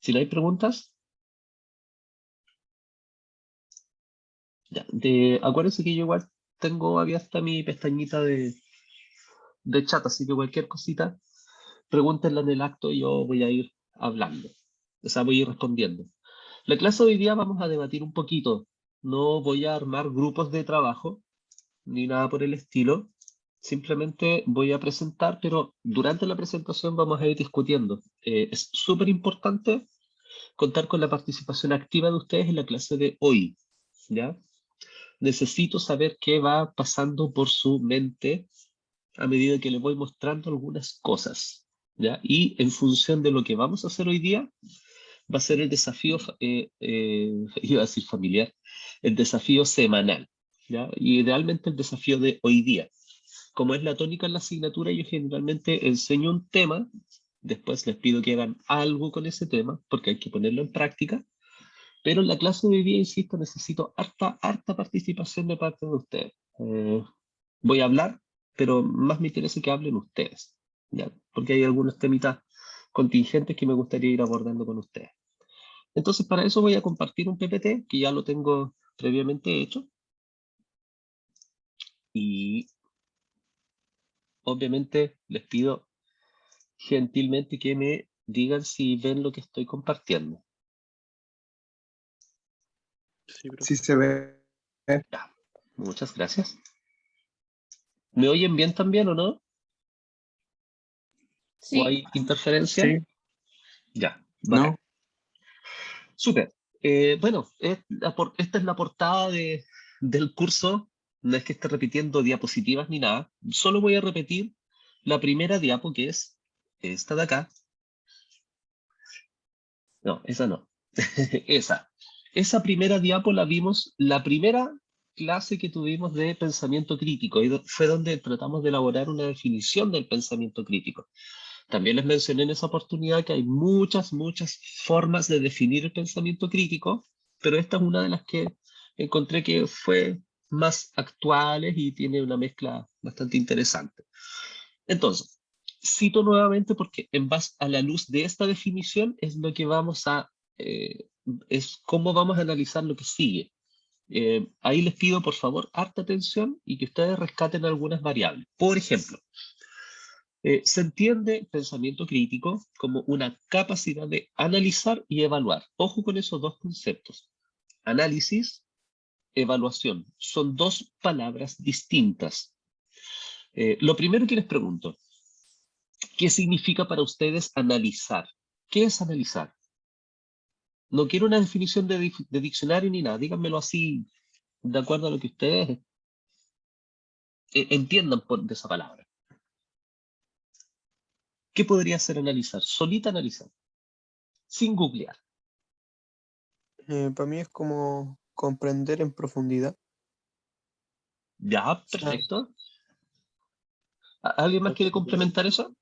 Si no hay preguntas, ya. Acuérdense que yo igual tengo abierta mi pestañita de chat, así que cualquier cosita, pregúntenla en el acto y yo voy a ir hablando. O sea, voy a ir respondiendo. La clase de hoy día vamos a debatir un poquito. No voy a armar grupos de trabajo, ni nada por el estilo. Simplemente voy a presentar, pero durante la presentación vamos a ir discutiendo. Es súper importante contar con la participación activa de ustedes en la clase de hoy, ¿ya? Necesito saber qué va pasando por su mente a medida que les voy mostrando algunas cosas, ¿ya? Y en función de lo que vamos a hacer hoy día, va a ser el desafío, iba a decir familiar, el desafío semanal, ¿ya? Y idealmente el desafío de hoy día. Como es la tónica en la asignatura, yo generalmente enseño un tema, después les pido que hagan algo con ese tema, porque hay que ponerlo en práctica, pero en la clase de hoy día, insisto, necesito harta participación de parte de ustedes. Voy a hablar, pero más me interesa que hablen ustedes, ¿ya? Porque hay algunos temitas contingentes que me gustaría ir abordando con ustedes. Entonces, para eso voy a compartir un PPT, que ya lo tengo previamente hecho, y obviamente les pido gentilmente que me digan si ven lo que estoy compartiendo. Sí, profe. Sí se ve. Ya, muchas gracias. ¿Me oyen bien también o no? ¿O hay interferencia? Sí. Ya, bacán. No. Súper. Bueno, esta es la portada del curso. No es que esté repitiendo diapositivas ni nada. Solo voy a repetir la primera diapo, que es esta de acá. No, esa no. Esa. Esa primera diapo la vimos la primera clase que tuvimos de pensamiento crítico. Y fue donde tratamos de elaborar una definición del pensamiento crítico. También les mencioné en esa oportunidad que hay muchas formas de definir el pensamiento crítico, pero esta es una de las que encontré que fue más actuales y tiene una mezcla bastante interesante. Entonces, cito nuevamente porque en base a la luz de esta definición es lo que eh, es cómo vamos a analizar lo que sigue. Ahí les pido por favor harta atención y que ustedes rescaten algunas variables. Por ejemplo, se entiende pensamiento crítico como una capacidad de analizar y evaluar. Ojo con esos dos conceptos. Análisis, evaluación. Son dos palabras distintas. Lo primero que les pregunto, ¿qué significa para ustedes analizar? ¿Qué es analizar? No quiero una definición de diccionario ni nada. Díganmelo así, de acuerdo a lo que ustedes entiendan de esa palabra. ¿Qué podría ser analizar? Solita analizar, sin googlear. Para mí es como comprender en profundidad. Ya, O sea, perfecto. ¿Alguien más quiere complementar eso?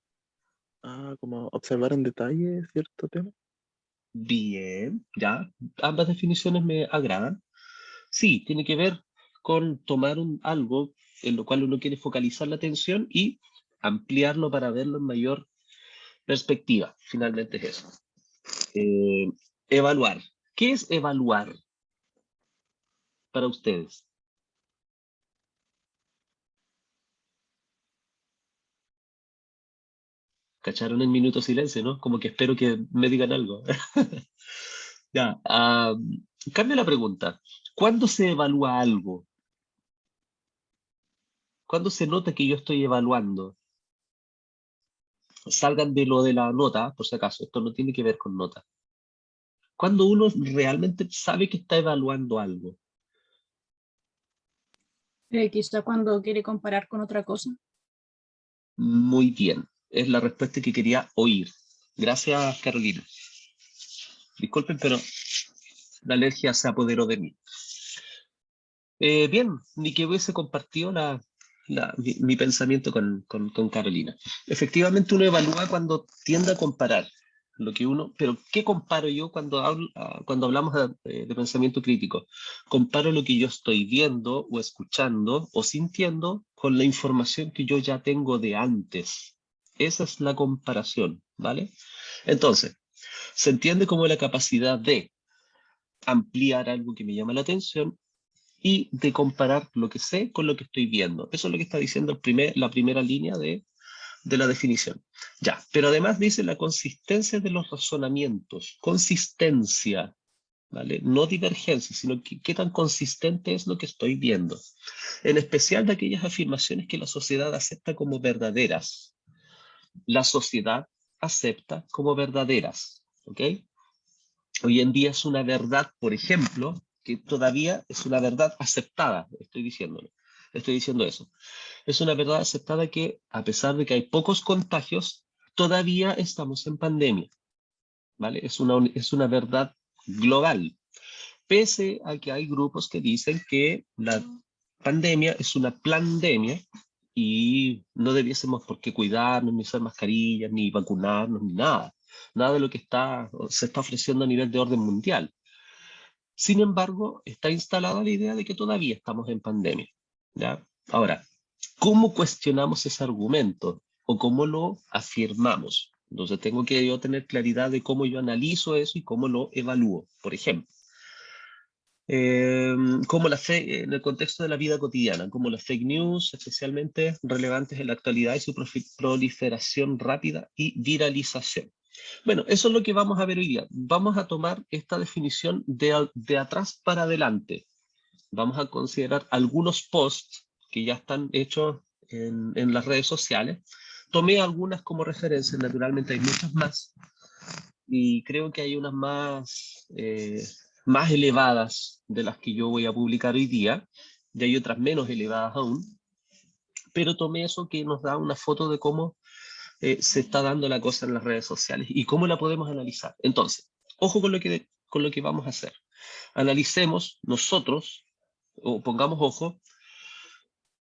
como observar en detalle cierto tema. Bien, ya. Ambas definiciones me agradan. Sí, tiene que ver con tomar algo en lo cual uno quiere focalizar la atención y ampliarlo para verlo en mayor perspectiva. Finalmente es eso. Eh, Evaluar. ¿Qué es evaluar para ustedes? ¿Cacharon el minuto de silencio, no? Como que espero que me digan algo. Ya. Cambio la pregunta. ¿Cuándo se evalúa algo? ¿Cuándo se nota que yo estoy evaluando? Salgan de lo de la nota, por si acaso, esto no tiene que ver con nota. Cuando uno realmente sabe que está evaluando algo. Quizá cuando quiere comparar con otra cosa. Muy bien, es la respuesta que quería oír. Gracias, Carolina. Disculpen, pero la alergia se apoderó de mí. Bien, ni que hubiese compartido mi pensamiento con Carolina. Efectivamente, uno evalúa cuando tiende a comparar lo que uno, pero ¿qué comparo yo cuando hablamos de pensamiento crítico? Comparo lo que yo estoy viendo o escuchando o sintiendo con la información que yo ya tengo de antes. Esa es la comparación, ¿vale? Entonces, Se entiende como la capacidad de ampliar algo que me llama la atención y de comparar lo que sé con lo que estoy viendo. Eso es lo que está diciendo la primera línea de la definición. Ya, pero además dice la consistencia de los razonamientos. Consistencia, ¿vale? No divergencia, sino qué tan consistente es lo que estoy viendo. En especial de aquellas afirmaciones que la sociedad acepta como verdaderas. La sociedad acepta como verdaderas, ¿ok? Hoy en día es una verdad, por ejemplo, que todavía es una verdad aceptada, estoy diciendo eso. Es una verdad aceptada que, a pesar de que hay pocos contagios, todavía estamos en pandemia, ¿vale? Es una verdad global, pese a que hay grupos que dicen que la pandemia es una plandemia y no debiésemos por qué cuidarnos, ni usar mascarillas, ni vacunarnos, ni nada. Nada de lo que se está ofreciendo a nivel de orden mundial. Sin embargo, está instalada la idea de que todavía estamos en pandemia, ¿ya? Ahora, ¿cómo cuestionamos ese argumento o cómo lo afirmamos? Entonces tengo que yo tener claridad de cómo yo analizo eso y cómo lo evalúo. Por ejemplo, como la fe en el contexto de la vida cotidiana, como las fake news, especialmente relevantes en la actualidad y su proliferación rápida y viralización. Bueno, eso es lo que vamos a ver hoy día. Vamos a tomar esta definición de atrás para adelante. Vamos a considerar algunos posts que ya están hechos en las redes sociales. Tomé algunas como referencia, naturalmente hay muchas más, y creo que hay unas más elevadas de las que yo voy a publicar hoy día, y hay otras menos elevadas aún, pero tomé eso que nos da una foto de cómo se está dando la cosa en las redes sociales y cómo la podemos analizar. Entonces, ojo con lo que vamos a hacer. Analicemos nosotros, o pongamos ojo,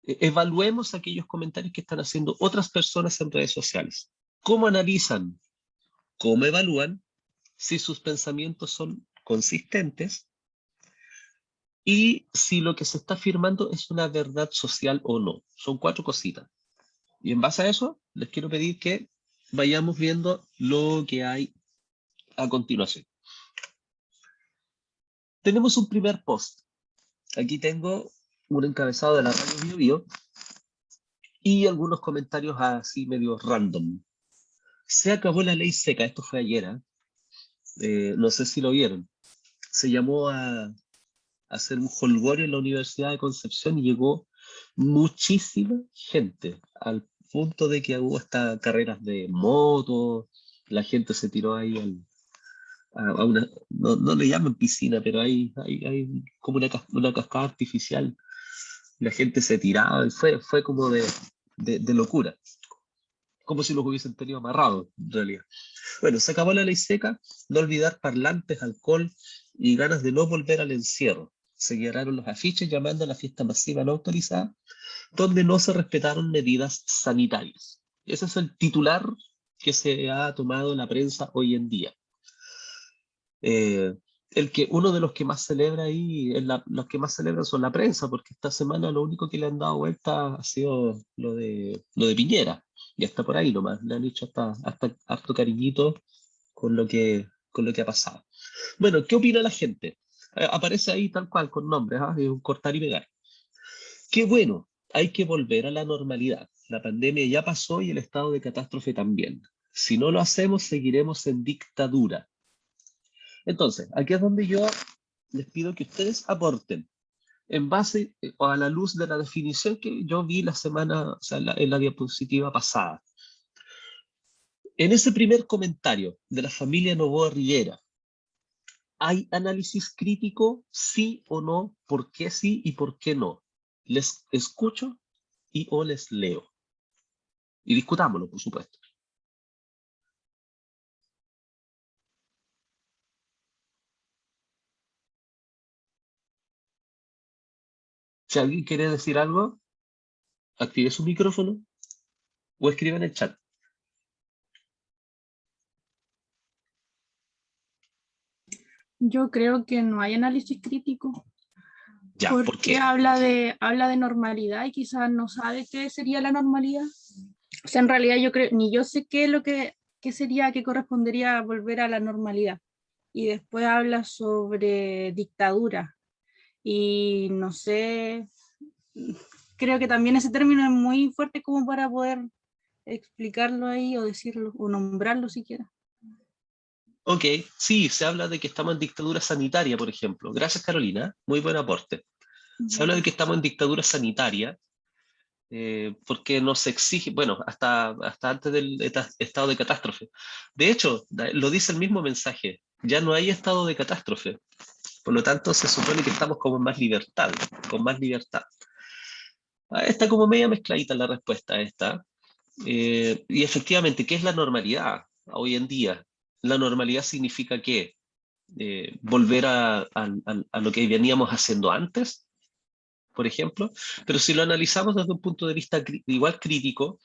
evaluemos aquellos comentarios que están haciendo otras personas en redes sociales. ¿Cómo analizan? ¿Cómo evalúan? Si sus pensamientos son consistentes y si lo que se está afirmando es una verdad social o no. Son 4 cositas. Y en base a eso, les quiero pedir que vayamos viendo lo que hay a continuación. Tenemos un primer post. Aquí tengo un encabezado de la Radio Bio Bio y algunos comentarios así medio random. Se acabó la ley seca, esto fue ayer, no sé si lo vieron. Se llamó a hacer un jolgorio en la Universidad de Concepción y llegó muchísima gente, al punto de que hubo hasta carreras de moto, la gente se tiró ahí a una, no le llaman piscina, pero hay como una cascada artificial, la gente se tiraba y fue como de locura, como si los hubiesen tenido amarrados en realidad. Bueno, se acabó la ley seca, no olvidar parlantes, alcohol y ganas de no volver al encierro. Se guiaron los afiches llamando a la fiesta masiva no autorizada, donde no se respetaron medidas sanitarias. Ese es el titular que se ha tomado en la prensa hoy en día. Uno de los que más celebra ahí, los que más celebran son la prensa, porque esta semana lo único que le han dado vuelta ha sido lo de Piñera. Ya está por ahí nomás, le han hecho hasta harto cariñito con lo que ha pasado. Bueno, ¿qué opina la gente? Aparece ahí tal cual, con nombres, es un cortar y pegar. Qué bueno, hay que volver a la normalidad. La pandemia ya pasó y el estado de catástrofe también. Si no lo hacemos, seguiremos en dictadura. Entonces, aquí es donde yo les pido que ustedes aporten en base o a la luz de la definición que yo vi la semana, o sea, en la diapositiva pasada. En ese primer comentario de la familia Novoa Rivera, ¿hay análisis crítico, sí o no? ¿Por qué sí y por qué no? Les escucho y o les leo. Y discutámoslo, por supuesto. Si alguien quiere decir algo, active su micrófono o escribe en el chat. Yo creo que no hay análisis crítico. Ya, ¿por Porque qué? habla de normalidad y quizás no sabe qué sería la normalidad. O sea, en realidad yo creo, ni yo sé qué es lo que qué sería, qué correspondería volver a la normalidad. Y después habla sobre dictadura. Y no sé, creo que también ese término es muy fuerte como para poder explicarlo ahí o decirlo o nombrarlo siquiera. Ok, sí, se habla de que estamos en dictadura sanitaria, por ejemplo. Gracias, Carolina. Muy buen aporte. Se habla de que estamos en dictadura sanitaria porque nos exige, bueno, hasta antes del estado de catástrofe. De hecho, lo dice el mismo mensaje, ya no hay estado de catástrofe. Por lo tanto, se supone que estamos como en más libertad, con más libertad. Está como media mezcladita la respuesta a esta. Y efectivamente, ¿qué es la normalidad hoy en día? La normalidad significa que volver a lo que veníamos haciendo antes, por ejemplo, pero si lo analizamos desde un punto de vista igual crítico,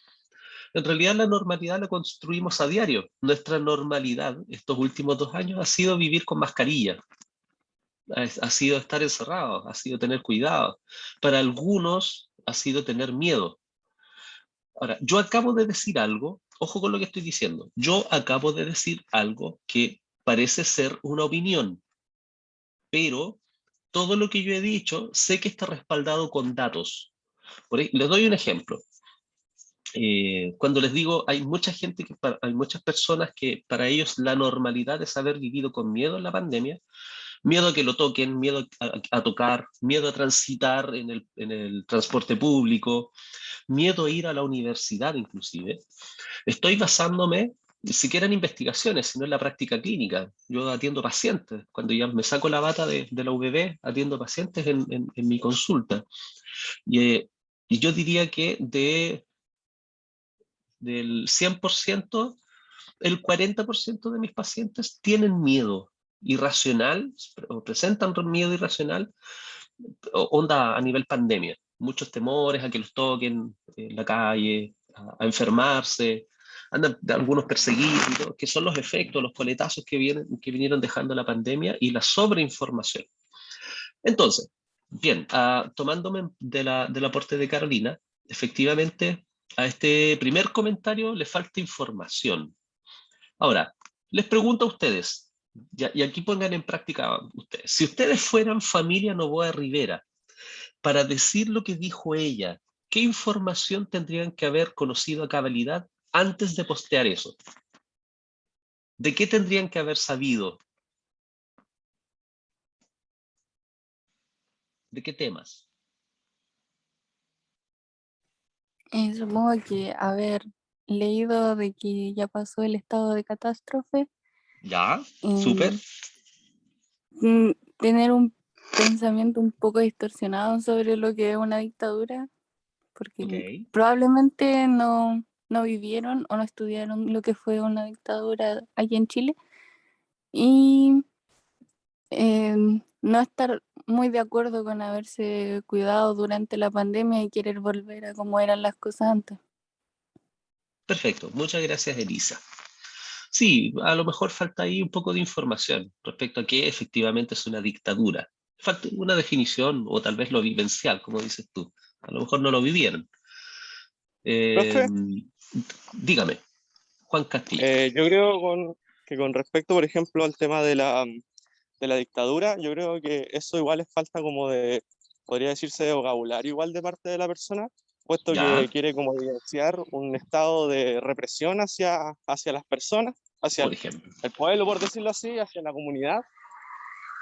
en realidad la normalidad la construimos a diario. Nuestra normalidad estos últimos 2 años ha sido vivir con mascarilla, ha sido estar encerrados, ha sido tener cuidado. Para algunos ha sido tener miedo. Ahora, yo acabo de decir algo, ojo con lo que estoy diciendo, yo acabo de decir algo que parece ser una opinión, pero todo lo que yo he dicho sé que está respaldado con datos. Les doy un ejemplo. Cuando les digo, hay mucha gente, hay muchas personas que para ellos la normalidad es haber vivido con miedo en la pandemia, miedo a que lo toquen, miedo a tocar, miedo a transitar en el transporte público, miedo a ir a la universidad inclusive. Estoy basándome, ni siquiera en investigaciones, sino en la práctica clínica. Yo atiendo pacientes, cuando ya me saco la bata de la UBB, atiendo pacientes en mi consulta. Y yo diría que del 100%, el 40% de mis pacientes tienen miedo irracional, o presentan miedo irracional, onda a nivel pandemia. Muchos temores a que los toquen en la calle, a enfermarse, andan algunos perseguidos, que son los efectos, los coletazos que vinieron dejando la pandemia y la sobreinformación. Entonces, bien, tomándome del aporte de Carolina, efectivamente a este primer comentario le falta información. Ahora, les pregunto a ustedes, y aquí pongan en práctica ustedes, si ustedes fueran familia Noboa Rivera, para decir lo que dijo ella, ¿qué información tendrían que haber conocido a cabalidad antes de postear eso? ¿De qué tendrían que haber sabido? ¿De qué temas? Supongo que haber leído de que ya pasó el estado de catástrofe, ¿Ya? ¿Súper? em, tener un pensamiento un poco distorsionado sobre lo que es una dictadura, porque Ok. probablemente no vivieron o no estudiaron lo que fue una dictadura aquí en Chile, y no estar muy de acuerdo con haberse cuidado durante la pandemia y querer volver a como eran las cosas antes. Perfecto. Muchas gracias, Elisa. Sí, a lo mejor falta ahí un poco de información respecto a qué efectivamente es una dictadura. Falta una definición o tal vez lo vivencial, como dices tú. A lo mejor no lo vivieron. Eh, Profe, dígame, Juan Castillo. yo creo que con respecto, por ejemplo, al tema de la dictadura, yo creo que eso igual es falta como de, podría decirse, de vocabulario igual de parte de la persona, puesto ¿Ya? que quiere como evidenciar un estado de represión hacia las personas, hacia Por ejemplo. el pueblo, por decirlo así, hacia la comunidad,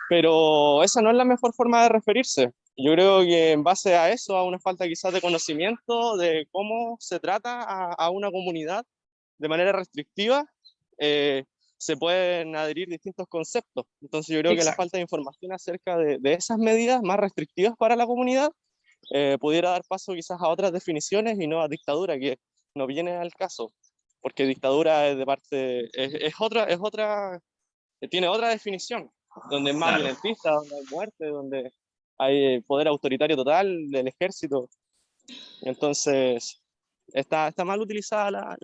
pero esa no es la mejor forma de referirse. Yo creo que en base a eso, a una falta quizás de conocimiento de cómo se trata a una comunidad de manera restrictiva, eh, se pueden adherir distintos conceptos. Entonces yo creo que la Exacto. falta de información acerca de esas medidas más restrictivas para la comunidad pudiera dar paso quizás a otras definiciones y no a dictadura, que no viene al caso, porque dictadura es de parte, es otra, tiene otra definición, donde es más Claro. violentista, donde hay muerte, donde hay poder autoritario total del ejército. Entonces, está mal utilizada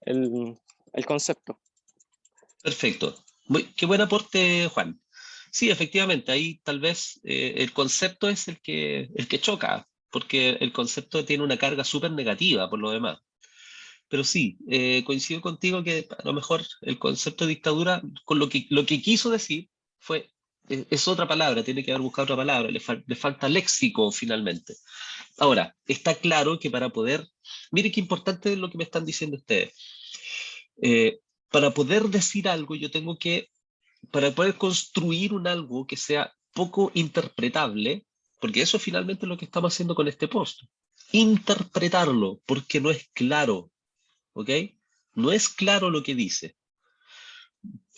el, el concepto. Perfecto. Qué buen aporte, Juan. Sí, efectivamente, ahí tal vez el concepto es el que choca, porque el concepto tiene una carga súper negativa por lo demás. Pero sí, coincido contigo que a lo mejor el concepto de dictadura, con lo que quiso decir fue, es otra palabra, tiene que haber buscado otra palabra, le falta léxico finalmente. Ahora, está claro que para poder, mire qué importante es lo que me están diciendo ustedes. Para poder decir algo, yo tengo que, para poder construir un algo que sea poco interpretable, porque eso finalmente es lo que estamos haciendo con este post, interpretarlo, porque no es claro, ¿ok? No es claro lo que dice.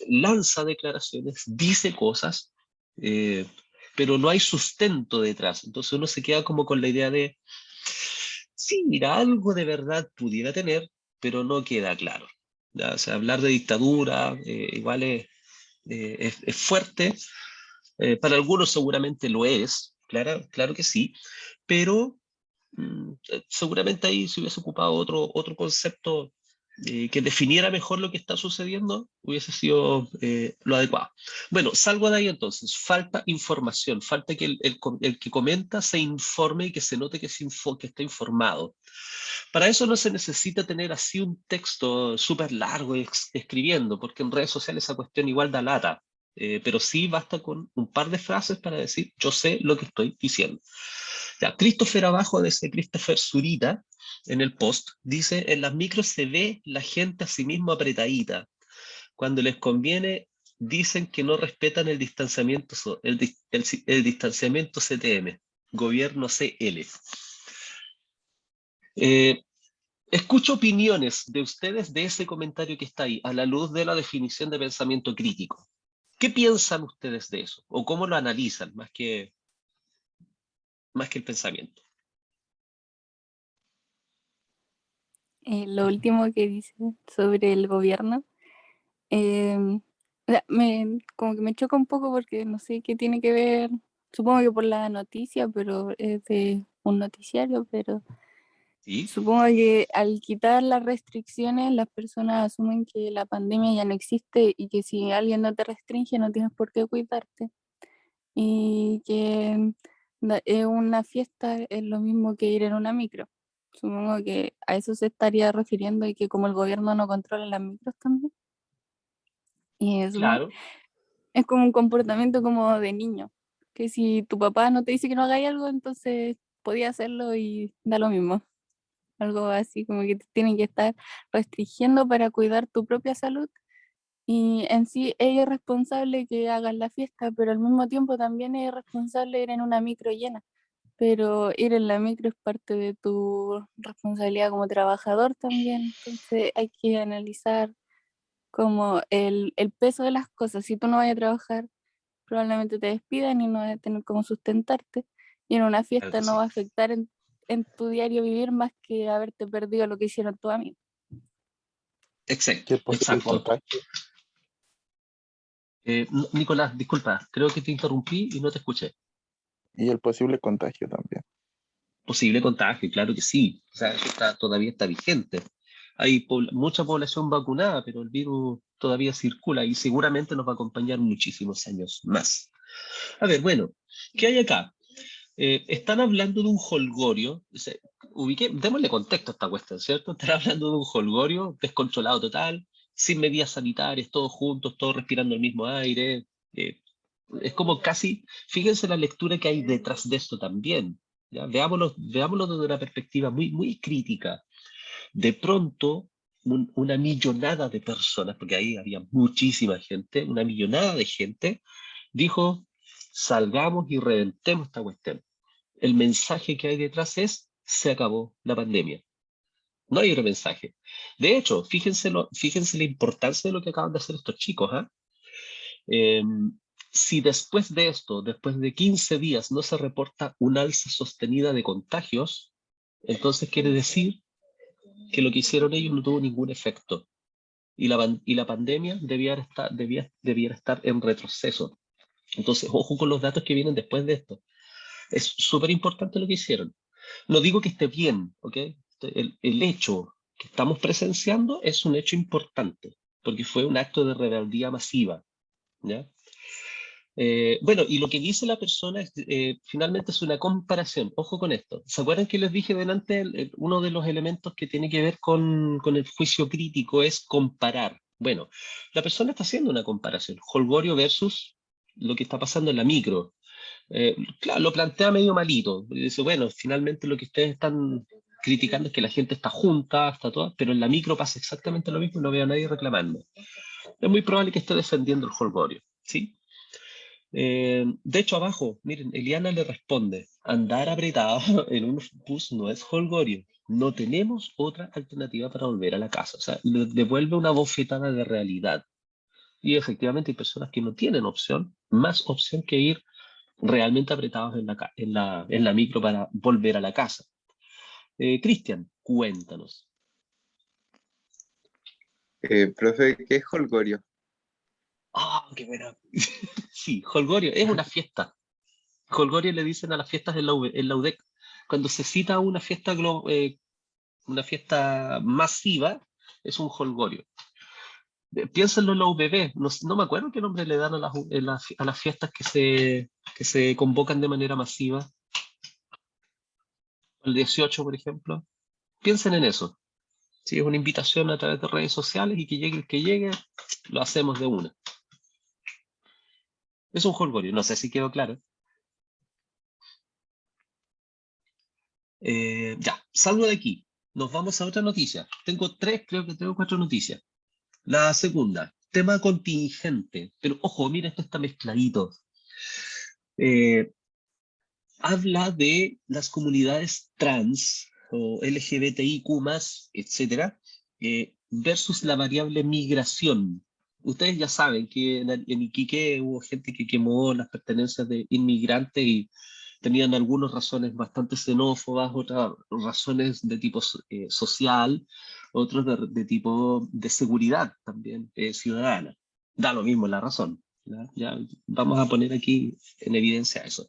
Lanza declaraciones, dice cosas, pero no hay sustento detrás. Entonces uno se queda como con la idea de, sí, mira, algo de verdad pudiera tener, pero no queda claro. ¿Ya? O sea, hablar de dictadura igual es fuerte. Para algunos seguramente lo es, claro, claro que sí, pero seguramente ahí se hubiese ocupado otro concepto que definiera mejor lo que está sucediendo, hubiese sido lo adecuado. Bueno, salgo de ahí entonces. Falta información, falta que el que comenta se informe y que se note que está informado. Para eso no se necesita tener así un texto súper largo escribiendo, porque en redes sociales esa cuestión igual da lata. Pero sí basta con un par de frases para decir, yo sé lo que estoy diciendo. Ya, Christopher abajo de ese Christopher Zurita, en el post, dice, en las micros se ve la gente a sí mismo apretadita. Cuando les conviene, dicen que no respetan el distanciamiento, el distanciamiento CTM, gobierno CL. Escucho opiniones de ustedes de ese comentario que está ahí, a la luz de la definición de pensamiento crítico. ¿Qué piensan ustedes de eso? ¿O cómo lo analizan, más que el pensamiento? Lo último que dice sobre el gobierno, o sea, como que me choca un poco porque no sé qué tiene que ver, supongo que por la noticia, pero es de un noticiario, pero ¿Sí? supongo que al quitar las restricciones, las personas asumen que la pandemia ya no existe y que si alguien no te restringe, no tienes por qué cuidarte. Y que una fiesta es lo mismo que ir en una micro. Supongo que a eso se estaría refiriendo y que como el gobierno no controla las micros también. Y supongo Claro. es como un comportamiento como de niño, que si tu papá no te dice que no hagáis algo, entonces podía hacerlo y da lo mismo. Algo así como que te tienen que estar restringiendo para cuidar tu propia salud. Y en sí es irresponsable que hagas la fiesta, pero al mismo tiempo también es irresponsable ir en una micro llena. Pero ir en la micro es parte de tu responsabilidad como trabajador también. Entonces hay que analizar como el peso de las cosas. Si tú no vas a trabajar, probablemente te despidan y no vas a tener cómo sustentarte. Y en una Claro fiesta que no va sí. a afectar en tu diario vivir más que haberte perdido lo que hicieron tus amigos. Y Exacto, el posible exacto. contagio. Nicolás, disculpa, creo que te interrumpí y no te escuché. Y el posible contagio también. Posible contagio, claro que sí. O sea, eso todavía está vigente. Hay mucha población vacunada, pero el virus todavía circula y seguramente nos va a acompañar muchísimos años más. A ver, bueno, ¿qué hay acá? Están hablando de un jolgorio. Démosle contexto a esta cuestión, ¿cierto? Están hablando de un jolgorio descontrolado total, sin medidas sanitarias, todos juntos, todos respirando el mismo aire. eh, es como casi, fíjense la lectura que hay detrás de esto también. ¿Ya? Veámoslo desde una perspectiva muy, muy crítica. De pronto, una millonada de personas, porque ahí había muchísima gente, una millonada de gente, dijo, salgamos y reventemos esta cuestión. El mensaje que hay detrás es, se acabó la pandemia. No hay otro mensaje. De hecho, fíjense la importancia de lo que acaban de hacer estos chicos. ¿Ah? Eh, si después de esto, después de 15 días, no se reporta un alza sostenida de contagios, entonces quiere decir que lo que hicieron ellos no tuvo ningún efecto. Y la pandemia debiera estar en retroceso. Entonces, ojo con los datos que vienen después de esto. Es súper importante lo que hicieron. No digo que esté bien, ¿ok? El hecho que estamos presenciando es un hecho importante, porque fue un acto de rebeldía masiva, ¿ya? Bueno, y lo que dice la persona es, finalmente es una comparación. Ojo con esto. ¿Se acuerdan que les dije delante? Uno de los elementos que tiene que ver con el juicio crítico es comparar. Bueno, la persona está haciendo una comparación. Holgorio versus lo que está pasando en la micro. Claro, lo plantea medio malito. Dice, bueno, finalmente lo que ustedes están criticando es que la gente está junta, está toda, pero en la micro pasa exactamente lo mismo y no veo a nadie reclamando. Es muy probable que esté defendiendo el Holgorio, ¿sí? De hecho, abajo, miren, Eliana le responde, andar apretado en un bus no es holgorio. No tenemos otra alternativa para volver a la casa. O sea, le devuelve una bofetada de realidad. Y efectivamente hay personas que no tienen opción, más opción que ir realmente apretados en la micro para volver a la casa. Cristian, cuéntanos. Profe, ¿qué es holgorio? Ah, qué buena. Sí, holgorio es una fiesta. Holgorio le dicen a las fiestas en la UDEC. Cuando se cita una fiesta masiva, es un holgorio. Piénsenlo en la UBB, no me acuerdo qué nombre le dan a las fiestas que se convocan de manera masiva. El 18, por ejemplo. Piensen en eso. Si es una invitación a través de redes sociales y que llegue el que llegue, lo hacemos de una. Es un holgorio, no sé si quedó claro. Ya, salgo de aquí. Nos vamos a otra noticia. Tengo creo que tengo 4 noticias. La segunda, tema contingente. Pero ojo, mira, esto está mezcladito. Habla de las comunidades trans o LGBTIQ+, etcétera, versus la variable migración. Ustedes ya saben que en Iquique hubo gente que quemó las pertenencias de inmigrantes y tenían algunas razones bastante xenófobas, otras razones de tipo social, otros de tipo de seguridad también ciudadana. Da lo mismo la razón. Ya vamos a poner aquí en evidencia eso.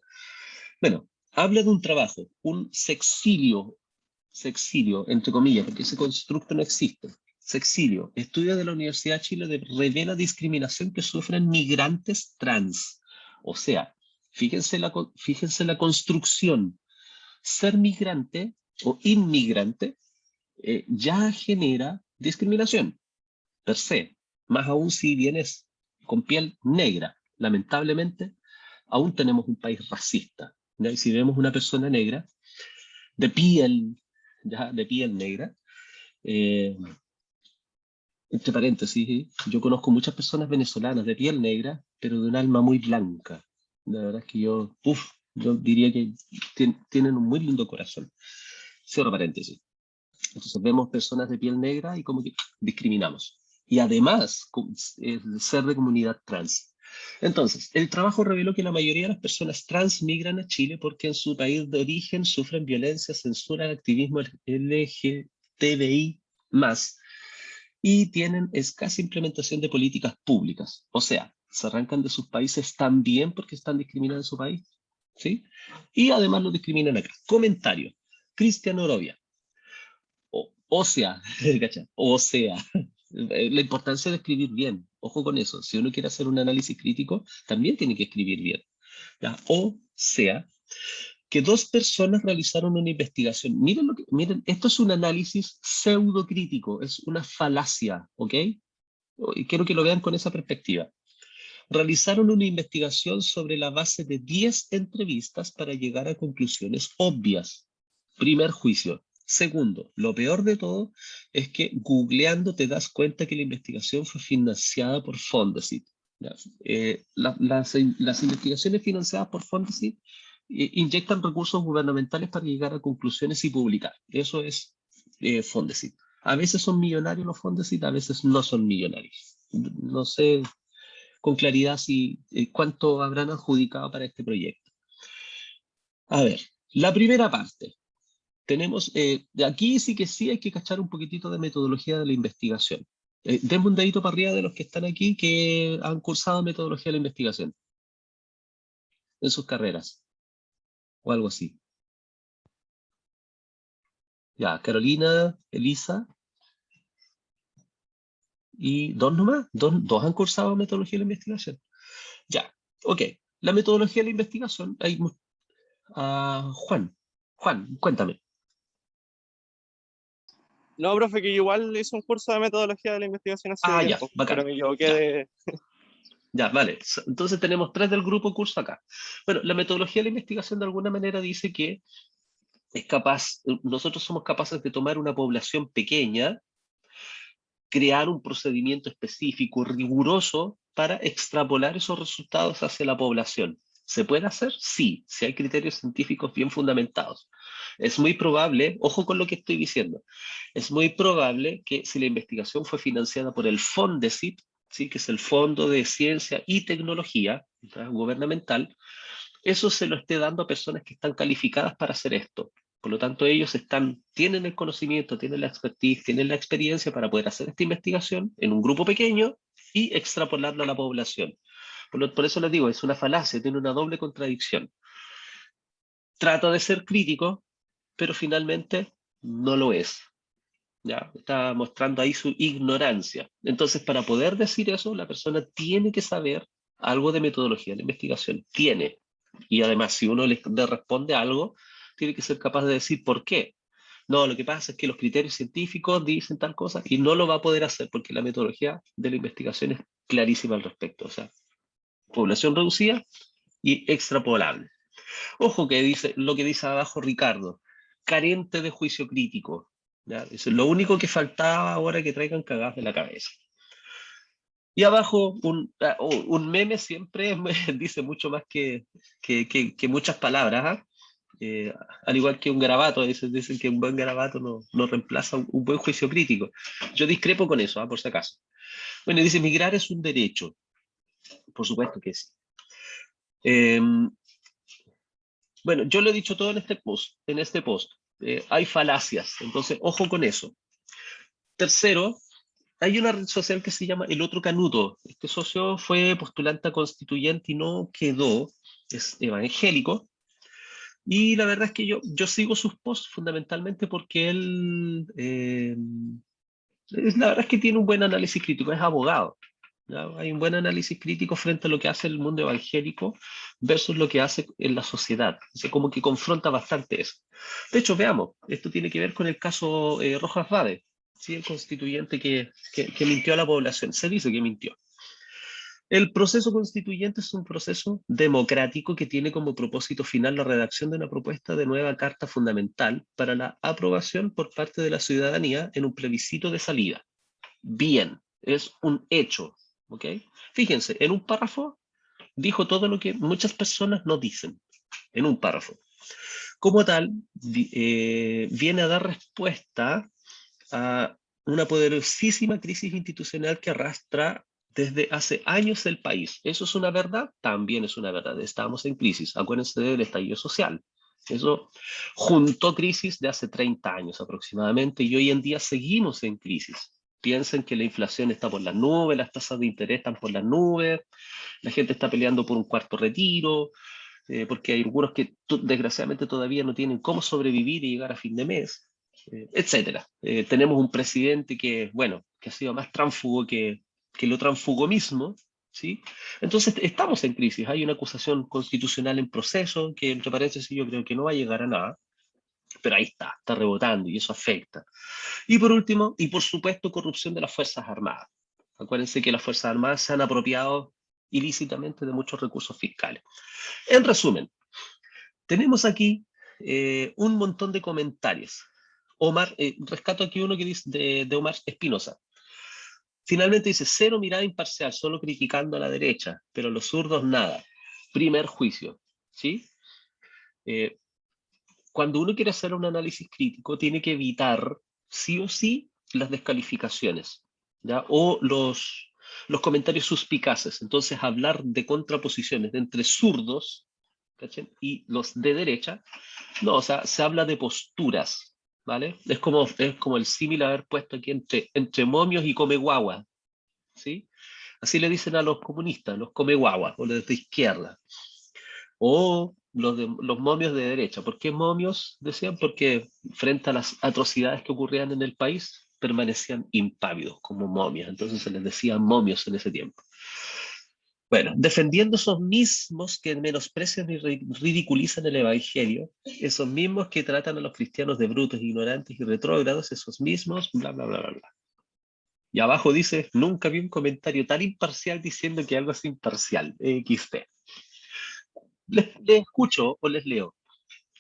Bueno, habla de un trabajo, un sexilio, entre comillas, porque ese constructo no existe. Sexilio, estudio de la Universidad de Chile revela discriminación que sufren migrantes trans. O sea, fíjense la construcción. Ser migrante o inmigrante ya genera discriminación, per se. Más aún si vienes con piel negra. Lamentablemente, aún tenemos un país racista. ¿Ya? Y si vemos una persona negra, de piel, ¿ya? De piel negra, eh, entre paréntesis, yo conozco muchas personas venezolanas de piel negra, pero de un alma muy blanca. La verdad es que yo diría que tienen un muy lindo corazón. Cierro paréntesis. Entonces vemos personas de piel negra y como que discriminamos. Y además, ser de comunidad trans. Entonces, el trabajo reveló que la mayoría de las personas trans migran a Chile porque en su país de origen sufren violencia, censura, activismo LGTBI+, y tienen escasa implementación de políticas públicas. O sea, se arrancan de sus países también porque están discriminados en su país. ¿Sí? Y además lo discriminan acá. Comentario. Cristian Orovia. O sea, ¿cachai? O sea, la importancia de escribir bien. Ojo con eso. Si uno quiere hacer un análisis crítico, también tiene que escribir bien. ¿Ya? O sea, que 2 personas realizaron una investigación. Miren, esto es un análisis pseudocrítico, es una falacia, ¿ok? Y quiero que lo vean con esa perspectiva. Realizaron una investigación sobre la base de 10 entrevistas para llegar a conclusiones obvias. Primer juicio. Segundo, lo peor de todo es que googleando te das cuenta que la investigación fue financiada por Fondesit. Las investigaciones financiadas por Fondesit inyectan recursos gubernamentales para llegar a conclusiones y publicar. Eso es Fondesit. A veces son millonarios los Fondesit, a veces no son millonarios. No sé con claridad cuánto habrán adjudicado para este proyecto. A ver, la primera parte. Tenemos, de aquí sí que sí hay que cachar un poquitito de metodología de la investigación. Denme un dedito para arriba de los que están aquí que han cursado metodología de la investigación en sus carreras o algo así. Ya, Carolina, Elisa y 2 nomás. 2 han cursado metodología de la investigación. Ya, Ok, la metodología de la investigación, Juan, cuéntame. No, profe, que yo igual hice un curso de metodología de la investigación hace Ya, tiempo, bacán. pero me equivoqué Ya. de... Ya, vale. Entonces tenemos 3 del grupo curso acá. Bueno, la metodología de la investigación de alguna manera dice que nosotros somos capaces de tomar una población pequeña, crear un procedimiento específico, riguroso, para extrapolar esos resultados hacia la población. ¿Se puede hacer? Sí, si hay criterios científicos bien fundamentados. Es muy probable, ojo con lo que estoy diciendo, es muy probable que si la investigación fue financiada por el FONDECIT, ¿sí? Que es el Fondo de Ciencia y Tecnología, ¿verdad? Gubernamental, eso se lo esté dando a personas que están calificadas para hacer esto. Por lo tanto, ellos tienen el conocimiento, tienen la expertise, tienen la experiencia para poder hacer esta investigación en un grupo pequeño y extrapolarlo a la población. Por eso les digo, es una falacia, tiene una doble contradicción. Trata de ser crítico, pero finalmente no lo es. ¿Ya? Está mostrando ahí su ignorancia. Entonces, para poder decir eso, la persona tiene que saber algo de metodología de investigación. Tiene. Y además, si uno le responde algo, tiene que ser capaz de decir por qué. No, lo que pasa es que los criterios científicos dicen tal cosa y no lo va a poder hacer porque la metodología de la investigación es clarísima al respecto. O sea, población reducida y extrapolable. Ojo que dice lo que dice abajo Ricardo, carente de juicio crítico. ¿Ya? Eso es lo único que faltaba ahora que traigan cagadas de la cabeza. Y abajo un meme siempre dice mucho más que muchas palabras. ¿Ah? Al igual que un garabato, dicen que un buen garabato no reemplaza un buen juicio crítico. Yo discrepo con eso, por si acaso. Bueno, dice, migrar es un derecho. Por supuesto que sí. Bueno, yo lo he dicho todo en este post. Hay falacias, entonces ojo con eso. Tercero, hay una red social que se llama El Otro Canuto. Este socio fue postulante a constituyente y no quedó, es evangélico. Y la verdad es que yo sigo sus posts fundamentalmente porque él, la verdad es que tiene un buen análisis crítico, es abogado. ¿Ya? Hay un buen análisis crítico frente a lo que hace el mundo evangélico versus lo que hace en la sociedad. O sea, como que confronta bastante eso. De hecho, veamos, esto tiene que ver con el caso Rojas Vade, ¿sí? El constituyente que mintió a la población. Se dice que mintió. El proceso constituyente es un proceso democrático que tiene como propósito final la redacción de una propuesta de nueva carta fundamental para la aprobación por parte de la ciudadanía en un plebiscito de salida. Bien, es un hecho, ¿ok? Fíjense, en un párrafo dijo todo lo que muchas personas no dicen, en un párrafo. Como tal, viene a dar respuesta a una poderosísima crisis institucional que arrastra desde hace años el país. ¿Eso es una verdad? También es una verdad. Estamos en crisis. Acuérdense del estallido social. Eso juntó crisis de hace 30 años aproximadamente y hoy en día seguimos en crisis. Piensen que la inflación está por las nubes, las tasas de interés están por las nubes, la gente está peleando por un cuarto retiro, porque hay algunos que desgraciadamente todavía no tienen cómo sobrevivir y llegar a fin de mes, etcétera. Tenemos un presidente que, bueno, que ha sido más tránsfugo que lo tránsfugo mismo, ¿sí? Entonces estamos en crisis, hay una acusación constitucional en proceso, que entre paréntesis yo creo que no va a llegar a nada, pero ahí está rebotando y eso afecta. Y por último, y por supuesto, corrupción de las Fuerzas Armadas. Acuérdense que las Fuerzas Armadas se han apropiado ilícitamente de muchos recursos fiscales. En resumen, tenemos aquí un montón de comentarios. Rescato aquí uno que dice de Omar Espinosa. Finalmente dice, cero mirada imparcial, solo criticando a la derecha, pero los zurdos nada. Primer juicio, ¿sí? Cuando uno quiere hacer un análisis crítico, tiene que evitar, sí o sí, las descalificaciones, ¿ya? O los comentarios suspicaces. Entonces, hablar de contraposiciones de entre zurdos, ¿cachai? Y los de derecha, no, o sea, se habla de posturas, ¿vale? Es como el símil haber puesto aquí entre momios y come guagua, ¿sí? Así le dicen a los comunistas, los come guagua, o los de izquierda. O los momios de derecha. ¿Por qué momios? Decían porque frente a las atrocidades que ocurrían en el país, permanecían impávidos como momias. Entonces se les decía momios en ese tiempo. Bueno, defendiendo esos mismos que menosprecian y ridiculizan el Evangelio, esos mismos que tratan a los cristianos de brutos, ignorantes y retrógrados, esos mismos, bla, bla, bla, bla, bla. Y abajo dice, nunca vi un comentario tan imparcial diciendo que algo es imparcial. XP. Les escucho o les leo.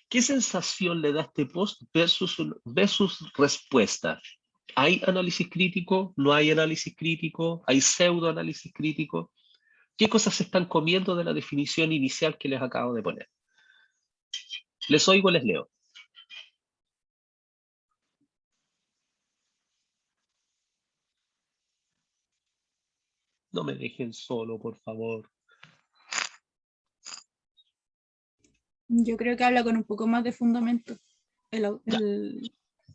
¿Qué sensación le da este post versus respuesta? ¿Hay análisis crítico? ¿No hay análisis crítico? ¿Hay pseudoanálisis crítico? ¿Qué cosas se están comiendo de la definición inicial que les acabo de poner? Les oigo, les leo. No me dejen solo, por favor. Yo creo que habla con un poco más de fundamento Ya.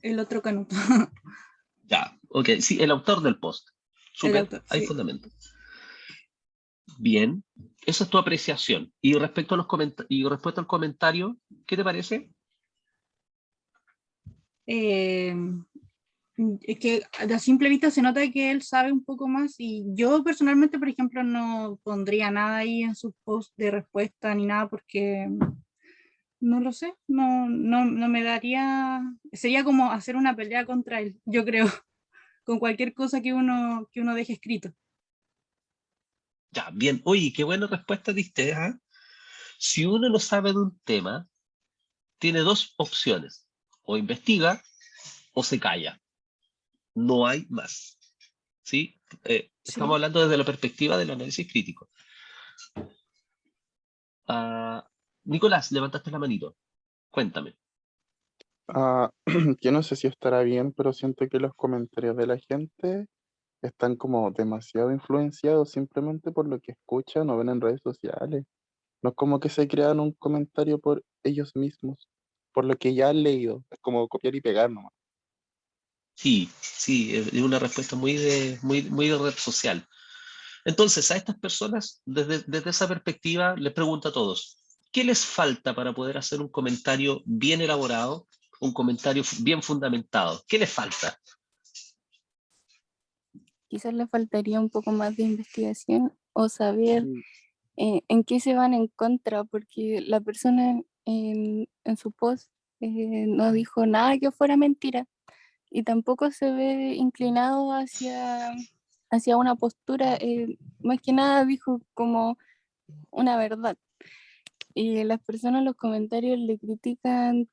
el otro Canuto. Ya, ok. Sí, el autor del post. El Súper, autor, hay sí. fundamento. Bien, esa es tu apreciación. Y respecto a respecto al comentario, ¿qué te parece? Es que a simple vista se nota que él sabe un poco más y yo personalmente, por ejemplo, no pondría nada ahí en su post de respuesta ni nada porque no lo sé, no me daría, sería como hacer una pelea contra él, yo creo, con cualquier cosa que uno deje escrito. Ya, bien. Oye, qué buena respuesta diste, ¿ah? Si uno no sabe de un tema, tiene dos opciones. O investiga o se calla. No hay más. ¿Sí? Estamos Sí. hablando desde la perspectiva del análisis crítico. Nicolás, levantaste la manito. Cuéntame. Ah, yo no sé si estará bien, pero siento que los comentarios de la gente están como demasiado influenciados simplemente por lo que escuchan o ven en redes sociales. No es como que se crean un comentario por ellos mismos, por lo que ya han leído. Es como copiar y pegar nomás. Sí, sí, es una respuesta muy de red social. Entonces, a estas personas, desde esa perspectiva, les pregunto a todos, ¿qué les falta para poder hacer un comentario bien elaborado, un comentario bien fundamentado? ¿Qué les falta? Quizás le faltaría un poco más de investigación o saber Mm, en qué se van en contra, porque la persona en su post no dijo nada que fuera mentira y tampoco se ve inclinado hacia una postura, más que nada dijo como una verdad. Y las personas en los comentarios le critican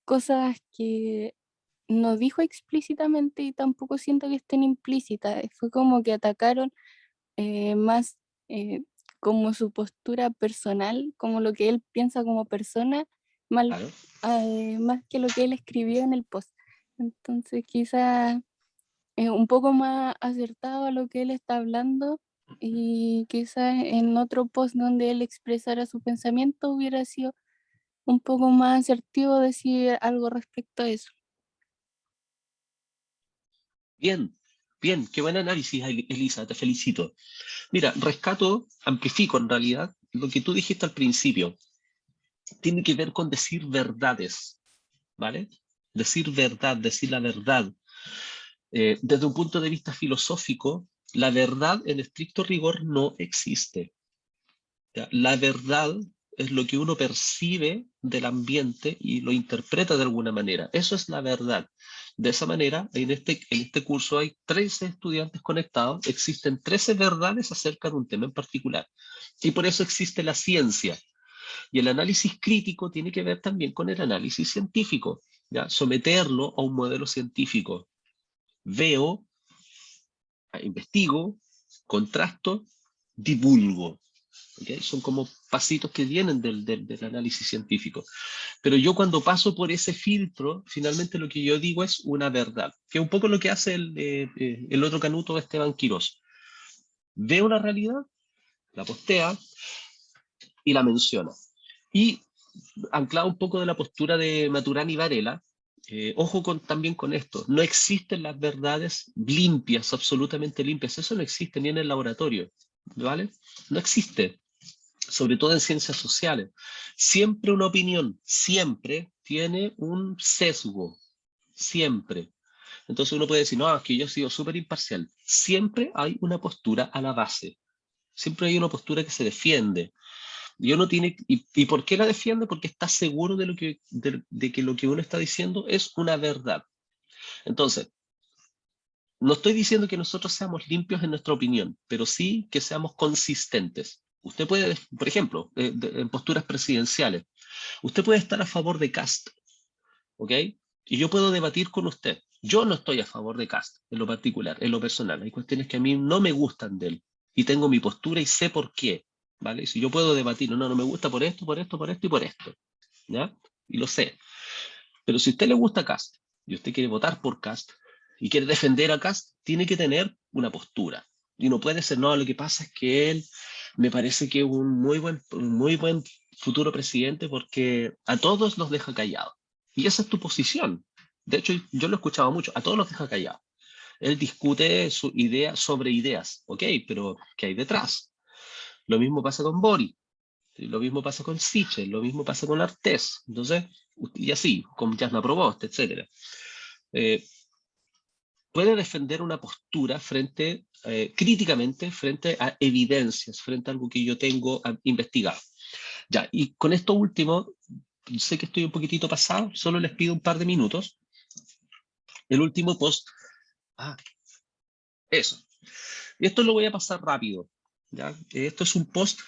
cosas que no dijo explícitamente y tampoco siento que estén implícitas. Fue como que atacaron más eh, como su postura personal, como lo que él piensa como persona, más, Claro. más que lo que él escribió en el post. Entonces quizás un poco más acertado a lo que él está hablando y quizás en otro post donde él expresara su pensamiento hubiera sido un poco más asertivo decir algo respecto a eso. Bien, bien, qué buen análisis, Elisa, te felicito. Mira, rescato, amplifico en realidad lo que tú dijiste al principio. Tiene que ver con decir verdades, ¿vale? Decir verdad, decir la verdad. Desde un punto de vista filosófico, la verdad en estricto rigor no existe. ¿Ya? La verdad es lo que uno percibe del ambiente y lo interpreta de alguna manera. Eso es la verdad. De esa manera, en este curso hay 13 estudiantes conectados, existen 13 verdades acerca de un tema en particular. Y por eso existe la ciencia. Y el análisis crítico tiene que ver también con el análisis científico, ¿ya? Someterlo a un modelo científico. Veo, investigo, contrasto, divulgo. ¿Okay? Son como pasitos que vienen del análisis científico. Pero yo cuando paso por ese filtro, finalmente lo que yo digo es una verdad, que es un poco lo que hace el otro canuto Esteban Quirós. Ve una realidad, la postea y la menciona. Y anclado un poco de la postura de Maturana y Varela, ojo también con esto, no existen las verdades limpias, absolutamente limpias, eso no existe ni en el laboratorio, ¿vale? No existe, sobre todo en ciencias sociales. Siempre una opinión, siempre tiene un sesgo, siempre. Entonces uno puede decir, no, es que yo he sido súper imparcial. Siempre hay una postura a la base. Siempre hay una postura que se defiende. Y uno tiene, ¿y por qué la defiende? Porque está seguro de, de que lo que uno está diciendo es una verdad. Entonces, no estoy diciendo que nosotros seamos limpios en nuestra opinión, pero sí que seamos consistentes. Usted puede, por ejemplo, en posturas presidenciales, usted puede estar a favor de Kast, ¿ok? Y yo puedo debatir con usted. Yo no estoy a favor de Kast, en lo particular, en lo personal. Hay cuestiones que a mí no me gustan de él. Y tengo mi postura y sé por qué, ¿vale? Si yo puedo debatir, no me gusta por esto, por esto, por esto y por esto, ¿ya? Y lo sé. Pero si a usted le gusta Kast y usted quiere votar por Kast y quiere defender a Kast, tiene que tener una postura. Y no puede ser, no, lo que pasa es que él me parece que es un muy buen futuro presidente porque a todos los deja callados. Y esa es tu posición. De hecho, yo lo he escuchado mucho, a todos los deja callados. Él discute su idea sobre ideas, ok, pero ¿qué hay detrás? Lo mismo pasa con Boric. Lo mismo pasa con Sichel, lo mismo pasa con Artés, entonces, y así, con Jasna Proboste, etc. Puede defender una postura frente, críticamente, frente a evidencias, frente a algo que yo tengo investigado. Ya, y con esto último, sé que estoy un poquitito pasado, solo les pido un par de minutos. El último post, eso. Y esto lo voy a pasar rápido, ¿ya? Esto es un post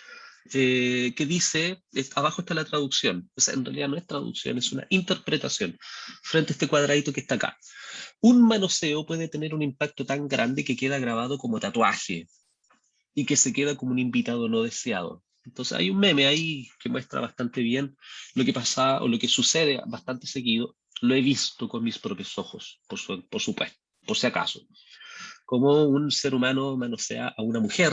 que dice, abajo está la traducción, o sea, en realidad no es traducción, es una interpretación, frente a este cuadradito que está acá. Un manoseo puede tener un impacto tan grande que queda grabado como tatuaje y que se queda como un invitado no deseado. Entonces hay un meme ahí que muestra bastante bien lo que pasa o lo que sucede bastante seguido. Lo he visto con mis propios ojos, por supuesto, por si acaso. Como un ser humano manosea a una mujer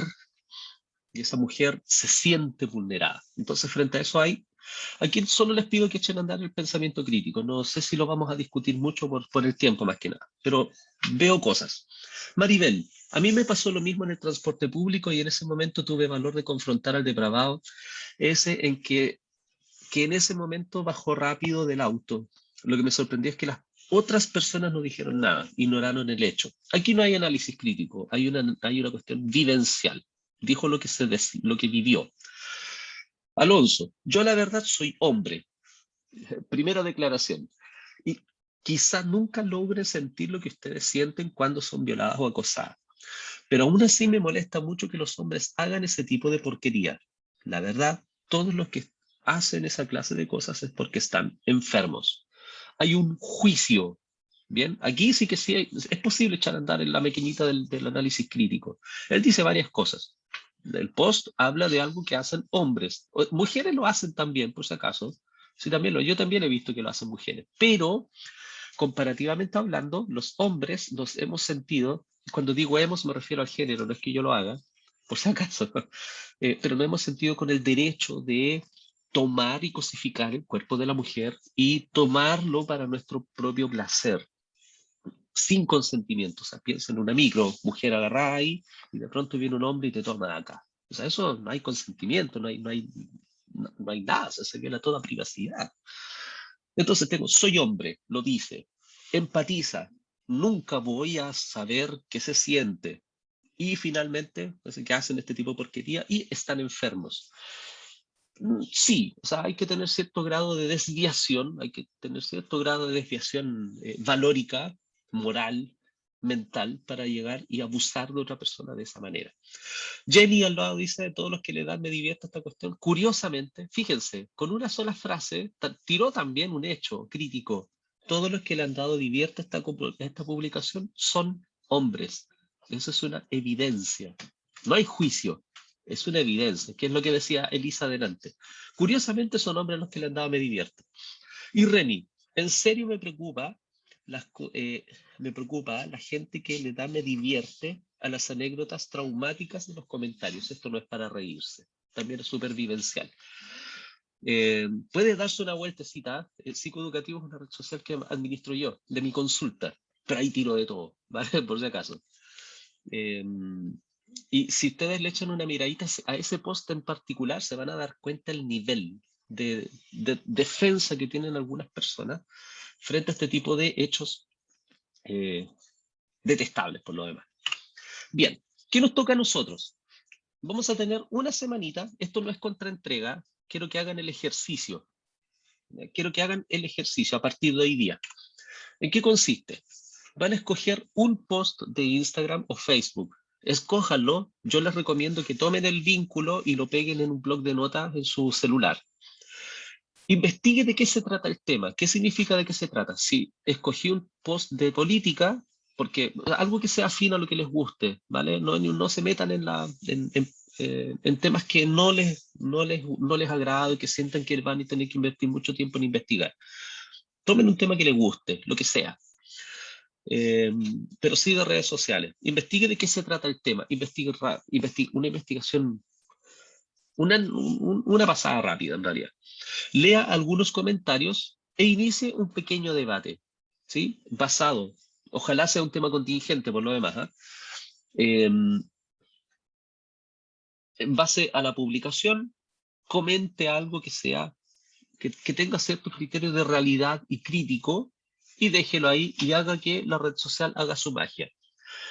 y esa mujer se siente vulnerada. Entonces, frente a eso aquí solo les pido que echen a andar el pensamiento crítico. No sé si lo vamos a discutir mucho por el tiempo más que nada, pero veo cosas. Maribel, a mí me pasó lo mismo en el transporte público y en ese momento tuve valor de confrontar al depravado, ese en que en ese momento bajó rápido del auto. Lo que me sorprendió es que las otras personas no dijeron nada, ignoraron el hecho. Aquí no hay análisis crítico, hay una cuestión vivencial. Dijo lo que vivió. Alonso, yo la verdad soy hombre. Primera declaración. Y quizá nunca logre sentir lo que ustedes sienten cuando son violadas o acosadas. Pero aún así me molesta mucho que los hombres hagan ese tipo de porquería. La verdad, todos los que hacen esa clase de cosas es porque están enfermos. Hay un juicio. Bien, aquí sí que sí es posible echar a andar en la maquinita del análisis crítico. Él dice varias cosas. El post habla de algo que hacen hombres. Mujeres lo hacen también, por si acaso. Sí, yo también he visto que lo hacen mujeres. Pero, comparativamente hablando, los hombres nos hemos sentido, cuando digo hemos me refiero al género, no es que yo lo haga, por si acaso, pero nos hemos sentido con el derecho de tomar y cosificar el cuerpo de la mujer y tomarlo para nuestro propio placer, sin consentimiento. O sea, piensa en una micro, mujer agarrada ahí, y de pronto viene un hombre y te toma de acá. O sea, eso no hay consentimiento, no hay nada, se viola toda privacidad. Entonces soy hombre, lo dice, empatiza, nunca voy a saber qué se siente. Y finalmente, pues, que hacen este tipo de porquería y están enfermos. Sí, o sea, hay que tener cierto grado de desviación, hay que tener cierto grado de desviación valórica, moral, mental, para llegar y abusar de otra persona de esa manera. Jenny al lado dice, de todos los que le dan me divierte esta cuestión. Curiosamente, fíjense, con una sola frase tiró también un hecho crítico. Todos los que le han dado divierte esta publicación son hombres. Eso es una evidencia. No hay juicio. Es una evidencia, que es lo que decía Elisa adelante. Curiosamente son hombres los que le han dado me divierte. Y Reni, en serio me preocupa la gente que le da me divierte a las anécdotas traumáticas de los comentarios. Esto no es para reírse, también es súper vivencial. Puede darse una vueltecita. El psicoeducativo es una red social que administro yo, de mi consulta, pero ahí tiro de todo, ¿vale? Por si acaso. Y si ustedes le echan una miradita a ese post en particular, se van a dar cuenta el nivel de defensa que tienen algunas personas frente a este tipo de hechos detestables por lo demás. Bien, ¿qué nos toca a nosotros? vamos a tener una semanita, esto no es contraentrega, quiero que hagan el ejercicio. Quiero que hagan el ejercicio a partir de hoy día. ¿En qué consiste? Van a escoger un post de Instagram o Facebook. Escójanlo. Yo les recomiendo que tomen el vínculo y lo peguen en un bloc de notas en su celular. Investigue de qué se trata el tema. ¿Qué significa de qué se trata? Si escogí un post de política, porque algo que sea afín a lo que les guste, ¿vale? No se metan en temas que no les agrada y que sientan que van a tener que invertir mucho tiempo en investigar. Tomen un tema que les guste, lo que sea. Pero sí de redes sociales. Investigue de qué se trata el tema. Investigue una investigación, una pasada rápida en realidad. Lea algunos comentarios e inicie un pequeño debate, ¿sí? Basado, ojalá sea un tema contingente por lo demás, ¿eh? En base a la publicación, comente algo que tenga ciertos criterios de realidad y crítico, y déjelo ahí y haga que la red social haga su magia.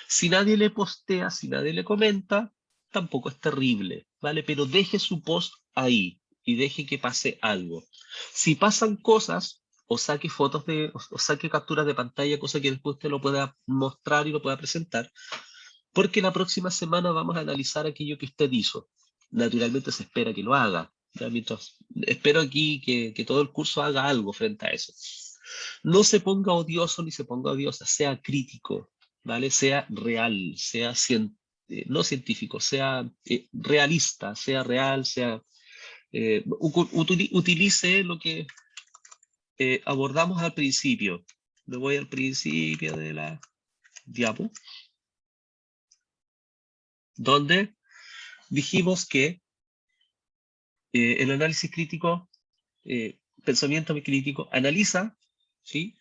Si nadie le postea, si nadie le comenta, tampoco es terrible, ¿vale? Pero deje su post ahí y deje que pase algo. Si pasan cosas, o saque fotos o saque capturas de pantalla, cosa que después usted lo pueda mostrar y lo pueda presentar, porque la próxima semana vamos a analizar aquello que usted hizo. Naturalmente se espera que lo haga. ¿Ya? Espero aquí que todo el curso haga algo frente a eso. No se ponga odioso ni se ponga odiosa, sea crítico, ¿vale? Sea real, sea no científico, sea realista, sea real, utilice lo que abordamos al principio. Me voy al principio de la diapo, donde dijimos que el análisis crítico, pensamiento crítico, analiza, ¿sí?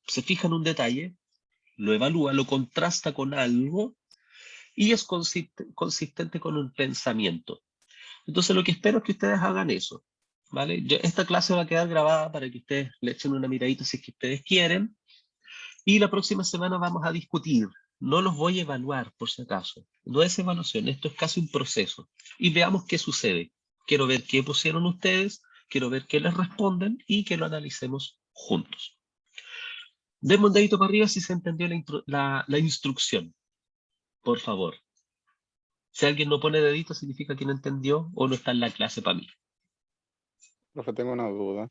Se fija en un detalle, lo evalúa, lo contrasta con algo y es consistente con un pensamiento. Entonces lo que espero es que ustedes hagan eso, ¿vale? Esta clase va a quedar grabada para que ustedes le echen una miradita si es que ustedes quieren, y la próxima semana vamos a discutir. No los voy a evaluar, por si acaso. No es evaluación, esto es casi un proceso. Y veamos qué sucede. Quiero ver qué pusieron ustedes, quiero ver qué les responden y que lo analicemos juntos. Denme un dedito para arriba si se entendió la instrucción, por favor. Si alguien no pone dedito, significa que no entendió o no está en la clase para mí. Profe, tengo una duda.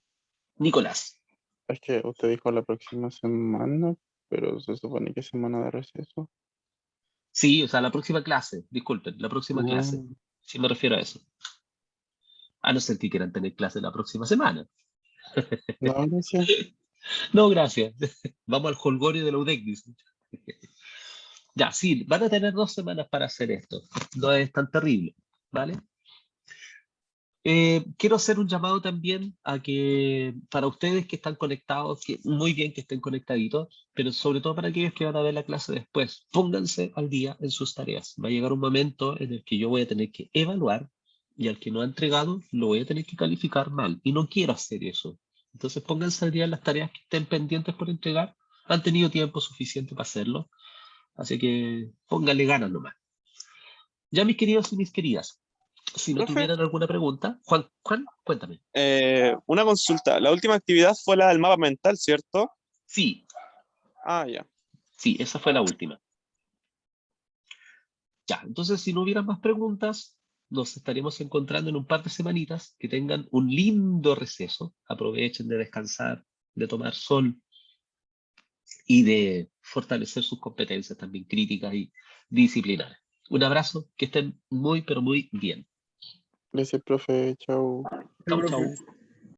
Nicolás. Es que usted dijo la próxima semana, pero se supone que es semana de receso. Sí, o sea, la próxima clase, disculpen, la próxima clase. Sí me refiero a eso. A no ser que quieran tener clase la próxima semana. No, gracias. No, gracias. Vamos al holgorio de la UDEC, dice. Ya, sí, van a tener 2 semanas para hacer esto. No es tan terrible, ¿vale? Quiero hacer un llamado también a que para ustedes que están conectados, que muy bien que estén conectaditos, pero sobre todo para aquellos que van a ver la clase después, pónganse al día en sus tareas. Va a llegar un momento en el que yo voy a tener que evaluar y al que no ha entregado lo voy a tener que calificar mal y no quiero hacer eso. Entonces pónganse al día en las tareas que estén pendientes por entregar. Han tenido tiempo suficiente para hacerlo, así que pónganle ganas nomás. Ya mis queridos y mis queridas, si no Profe, tuvieran alguna pregunta, Juan, cuéntame. una consulta. La última actividad fue la del mapa mental, ¿cierto? Sí, Ah, ya. sí, esa fue la última. Ya, entonces si no hubiera más preguntas, nos estaremos encontrando en un par de semanitas. Que tengan un lindo receso. Aprovechen de descansar, de tomar sol y de fortalecer sus competencias también críticas y disciplinarias. Un abrazo, que estén muy, pero muy bien. Gracias, profe. Chao. Chau, chau.